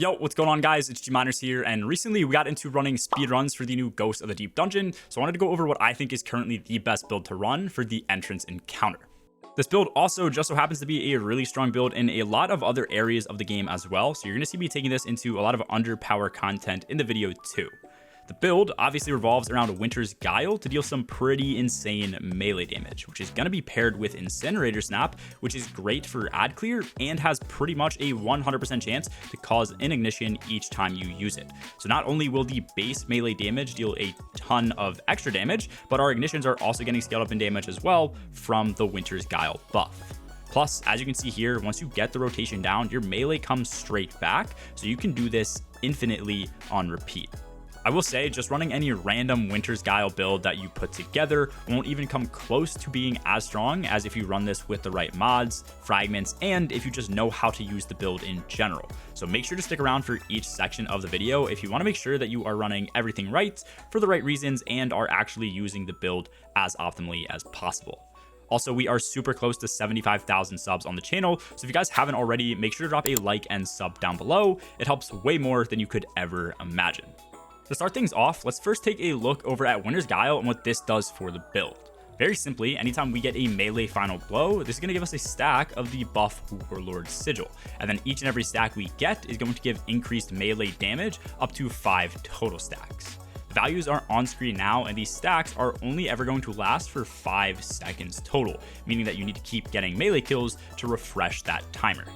Yo, what's going on, guys? It's G-Miners here, and recently we got into running speedruns for the new Ghost of the Deep dungeon, so I wanted to go over what I think is currently the best build to run for the entrance encounter. This build also just so happens to be a really strong build in a lot of other areas of the game as well, so you're going to see me taking this into a lot of underpower content in the video too. The build obviously revolves around Winter's Guile to deal some pretty insane melee damage, which is going to be paired with Incinerator Snap, which is great for ad clear and has pretty much a 100% chance to cause an ignition each time you use it. So not only will the base melee damage deal a ton of extra damage, but our ignitions are also getting scaled up in damage as well from the Winter's Guile buff. Plus, as you can see here, once you get the rotation down, your melee comes straight back, so you can do this infinitely on repeat. I will say, just running any random Winter's Guile build that you put together won't even come close to being as strong as if you run this with the right mods, fragments, and if you just know how to use the build in general. So make sure to stick around for each section of the video if you want to make sure that you are running everything right for the right reasons and are actually using the build as optimally as possible. Also, we are super close to 75,000 subs on the channel, so if you guys haven't already, make sure to drop a like and sub down below. It helps way more than you could ever imagine. To start things off, let's first take a look over at Winter's Guile and what this does for the build. Very simply, anytime we get a melee final blow, this is going to give us a stack of the buff Warlord Sigil, and then each and every stack we get is going to give increased melee damage up to 5 total stacks. The values are on screen now, and these stacks are only ever going to last for 5 seconds total, meaning that you need to keep getting melee kills to refresh that timer.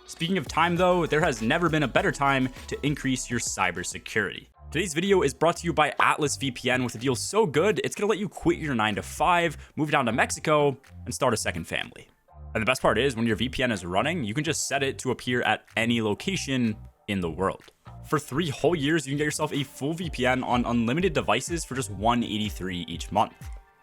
Speaking of time though, there has never been a better time to increase your cybersecurity. Today's video is brought to you by Atlas VPN with a deal so good, it's going to let you quit your 9-to-5, move down to Mexico, and start a second family. And the best part is, when your VPN is running, you can just set it to appear at any location in the world. For 3 whole years, you can get yourself a full VPN on unlimited devices for just $183 each month,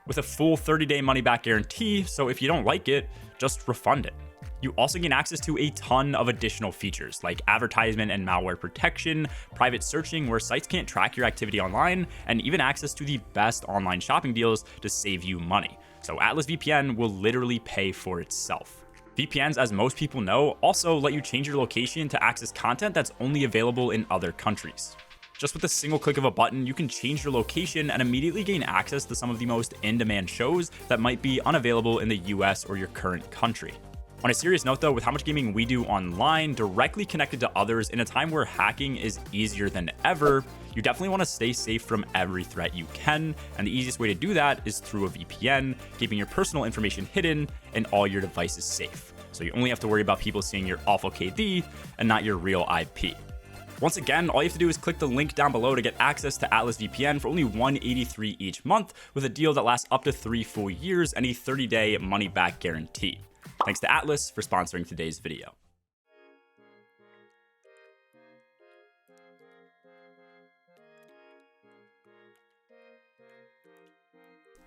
with a full 30-day money-back guarantee, so if you don't like it, just refund it. You also gain access to a ton of additional features like advertisement and malware protection, private searching where sites can't track your activity online, and even access to the best online shopping deals to save you money. So Atlas VPN will literally pay for itself. VPNs, as most people know, also let you change your location to access content that's only available in other countries. Just with a single click of a button, you can change your location and immediately gain access to some of the most in-demand shows that might be unavailable in the US or your current country. On a serious note though, with how much gaming we do online, directly connected to others in a time where hacking is easier than ever, you definitely want to stay safe from every threat you can, and the easiest way to do that is through a VPN, keeping your personal information hidden and all your devices safe. So you only have to worry about people seeing your awful KD and not your real IP. Once again, all you have to do is click the link down below to get access to Atlas VPN for only $183 each month with a deal that lasts up to 3 full years and a 30-day money-back guarantee. Thanks to Atlas for sponsoring today's video.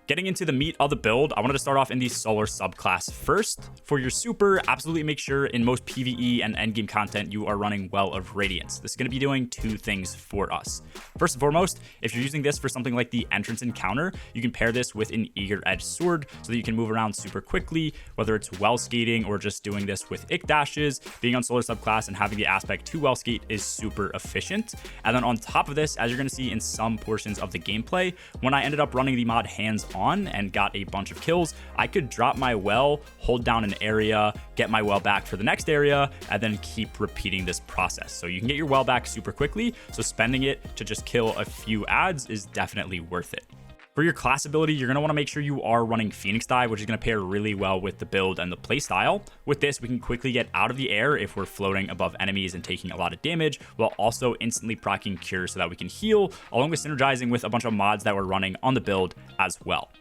Getting into the meat of the build, I wanted to start off in the Solar subclass first. For your super, absolutely make sure in most PvE and endgame content you are running Well of Radiance. This is going to be doing 2 things for us. First and foremost, if you're using this for something like the entrance encounter, you can pair this with an Eager Edge Sword so that you can move around super quickly, whether it's well skating or just doing this with ick dashes. Being on Solar subclass and having the aspect to well skate is super efficient. And then on top of this, as you're going to see in some portions of the gameplay, when I ended up running the mod hands-on and got a bunch of kills, I could drop my well, hold down an area, get my well back for the next area, and then keep repeating this process. So you can get your well back super quickly, so spending it to just kill a few ads is definitely worth it. For your class ability, you're going to want to make sure you are running Phoenix Dive, which is going to pair really well with the build and the playstyle. With this, we can quickly get out of the air if we're floating above enemies and taking a lot of damage, while also instantly proccing Cure so that we can heal, along with synergizing with a bunch of mods that we're running on the build as well.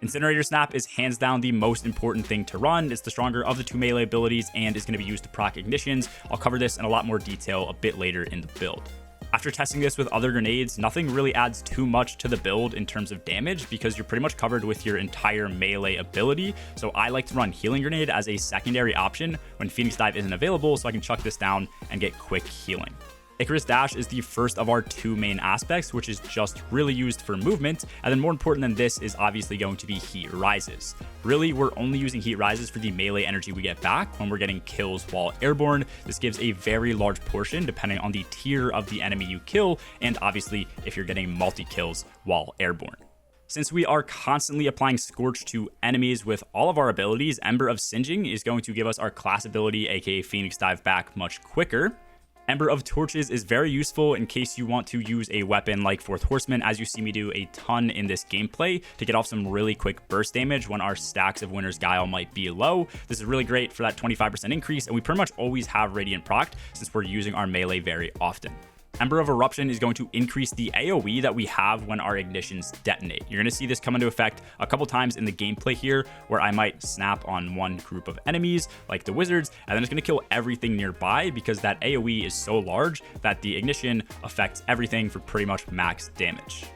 Incinerator Snap is hands down the most important thing to run. It's the stronger of the 2 melee abilities and is going to be used to proc ignitions. I'll cover this in a lot more detail a bit later in the build. After testing this with other grenades, nothing really adds too much to the build in terms of damage because you're pretty much covered with your entire melee ability. So I like to run Healing Grenade as a secondary option when Phoenix Dive isn't available, so I can chuck this down and get quick healing. Icarus Dash is the first of our two main aspects, which is just really used for movement, and then more important than this is obviously going to be Heat Rises. Really, we're only using Heat Rises for the melee energy we get back when we're getting kills while airborne. This gives a very large portion depending on the tier of the enemy you kill, and obviously if you're getting multi-kills while airborne. Since we are constantly applying Scorch to enemies with all of our abilities, Ember of Singeing is going to give us our class ability, aka Phoenix Dive, back much quicker. Ember of Torches is very useful in case you want to use a weapon like Fourth Horseman, as you see me do a ton in this gameplay, to get off some really quick burst damage when our stacks of Winter's Guile might be low. This is really great for that 25% increase, and we pretty much always have Radiant procced since we're using our melee very often. Ember of Eruption is going to increase the AoE that we have when our ignitions detonate. You're going to see this come into effect a couple times in the gameplay here, where I might snap on one group of enemies, like the wizards, and then it's going to kill everything nearby because that AoE is so large that the ignition affects everything for pretty much max damage.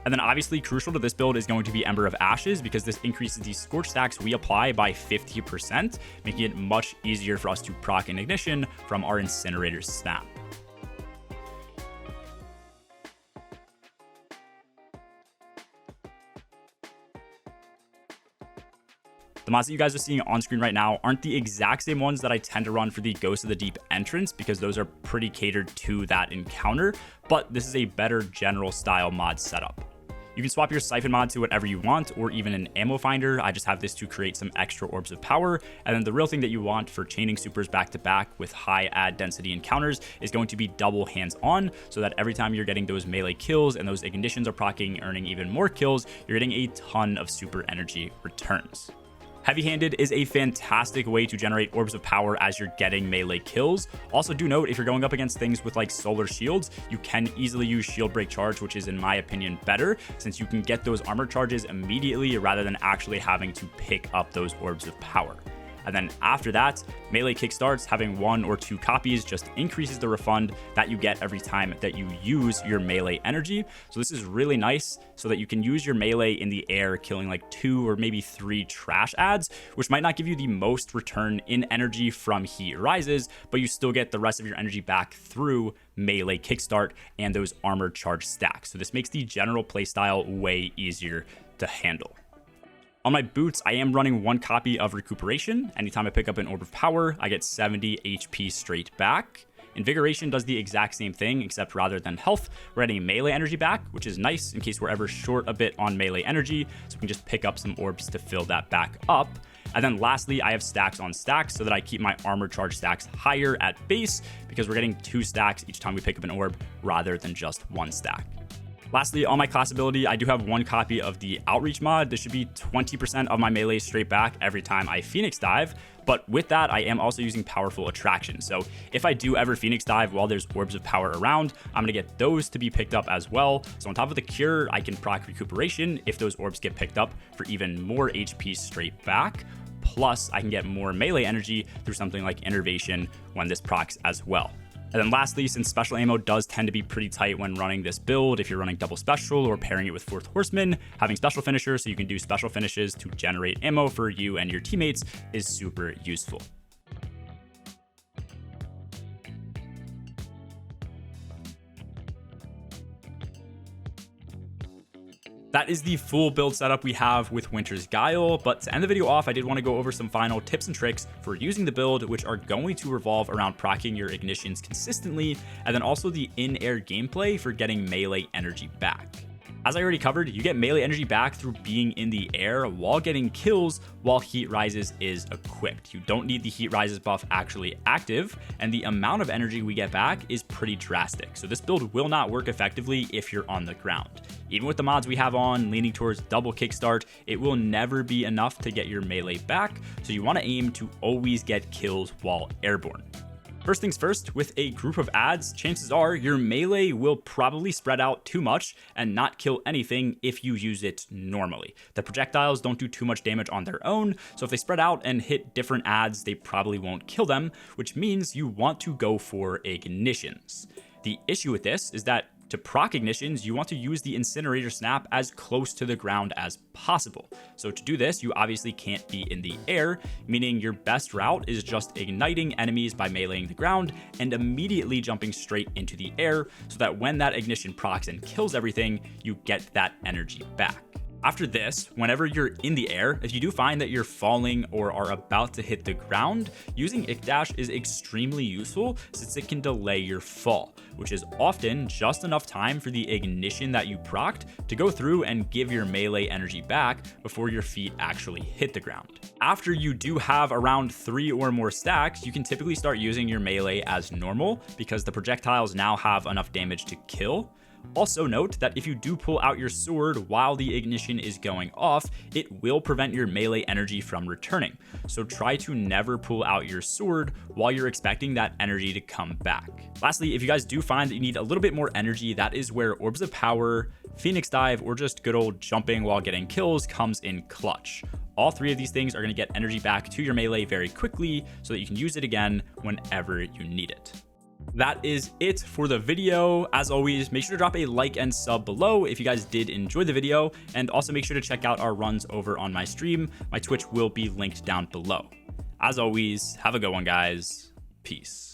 And then obviously crucial to this build is going to be Ember of Ashes, because this increases the Scorch stacks we apply by 50%, making it much easier for us to proc an ignition from our Incinerator snap. The mods that you guys are seeing on screen right now aren't the exact same ones that I tend to run for the Ghost of the Deep entrance, because those are pretty catered to that encounter, but this is a better general style mod setup. You can swap your Siphon mod to whatever you want, or even an ammo finder. I just have this to create some extra orbs of power. And then the real thing that you want for chaining supers back to back with high ad density encounters is going to be double hands on, so that every time you're getting those melee kills and those ignitions are proccing, earning even more kills, you're getting a ton of super energy returns. Heavy-handed is a fantastic way to generate orbs of power as you're getting melee kills. Also do note, if you're going up against things with like solar shields, you can easily use shield break charge, which is in my opinion better, since you can get those armor charges immediately rather than actually having to pick up those orbs of power. And then after that, melee kickstarts, having 1 or 2 copies just increases the refund that you get every time that you use your melee energy. So this is really nice so that you can use your melee in the air, killing like 2 or maybe 3 trash ads, which might not give you the most return in energy from Heat Rises, but you still get the rest of your energy back through melee kickstart and those armor charge stacks. So this makes the general playstyle way easier to handle. On my boots, I am running 1 copy of Recuperation. Anytime I pick up an Orb of Power, I get 70 HP straight back. Invigoration does the exact same thing, except rather than health, we're getting melee energy back, which is nice in case we're ever short a bit on melee energy, so we can just pick up some orbs to fill that back up. And then lastly, I have stacks on stacks so that I keep my armor charge stacks higher at base, because we're getting 2 stacks each time we pick up an orb rather than just 1 stack. Lastly, on my class ability, I do have 1 copy of the Outreach mod. This should be 20% of my melee straight back every time I Phoenix Dive. But with that, I am also using Powerful Attraction. So if I do ever Phoenix Dive while there's orbs of power around, I'm going to get those to be picked up as well. So on top of the cure, I can proc Recuperation if those orbs get picked up for even more HP straight back. Plus, I can get more melee energy through something like Innervation when this procs as well. And then lastly, since special ammo does tend to be pretty tight when running this build, if you're running double special or pairing it with Fourth Horseman, having special finisher so you can do special finishes to generate ammo for you and your teammates is super useful. That is the full build setup we have with Winter's Guile, but to end the video off, I did want to go over some final tips and tricks for using the build, which are going to revolve around proccing your ignitions consistently, and then also the in-air gameplay for getting melee energy back. As I already covered, you get melee energy back through being in the air while getting kills while Heat Rises is equipped. You don't need the Heat Rises buff actually active, and the amount of energy we get back is pretty drastic. So this build will not work effectively if you're on the ground. Even with the mods we have on, leaning towards double kickstart, it will never be enough to get your melee back, so you want to aim to always get kills while airborne. First things first, with a group of ads, chances are your melee will probably spread out too much and not kill anything if you use it normally. The projectiles don't do too much damage on their own, so if they spread out and hit different ads, they probably won't kill them, which means you want to go for ignitions. The issue with this is that To proc ignitions, you want to use the Incinerator snap as close to the ground as possible. So to do this, you obviously can't be in the air, meaning your best route is just igniting enemies by meleeing the ground and immediately jumping straight into the air so that when that ignition procs and kills everything, you get that energy back. After this, whenever you're in the air, if you do find that you're falling or are about to hit the ground, using Ick Dash is extremely useful since it can delay your fall, which is often just enough time for the ignition that you procced to go through and give your melee energy back before your feet actually hit the ground. After you do have around 3 or more stacks, you can typically start using your melee as normal because the projectiles now have enough damage to kill. Also note that if you do pull out your sword while the ignition is going off, it will prevent your melee energy from returning. So try to never pull out your sword while you're expecting that energy to come back. Lastly, if you guys do find that you need a little bit more energy, that is where Orbs of Power, Phoenix Dive, or just good old jumping while getting kills comes in clutch. All 3 of these things are going to get energy back to your melee very quickly so that you can use it again whenever you need it. That is it for the video. As always, make sure to drop a like and sub below if you guys did enjoy the video, and also make sure to check out our runs over on my stream. My Twitch will be linked down below. As always, have a good one, guys. Peace.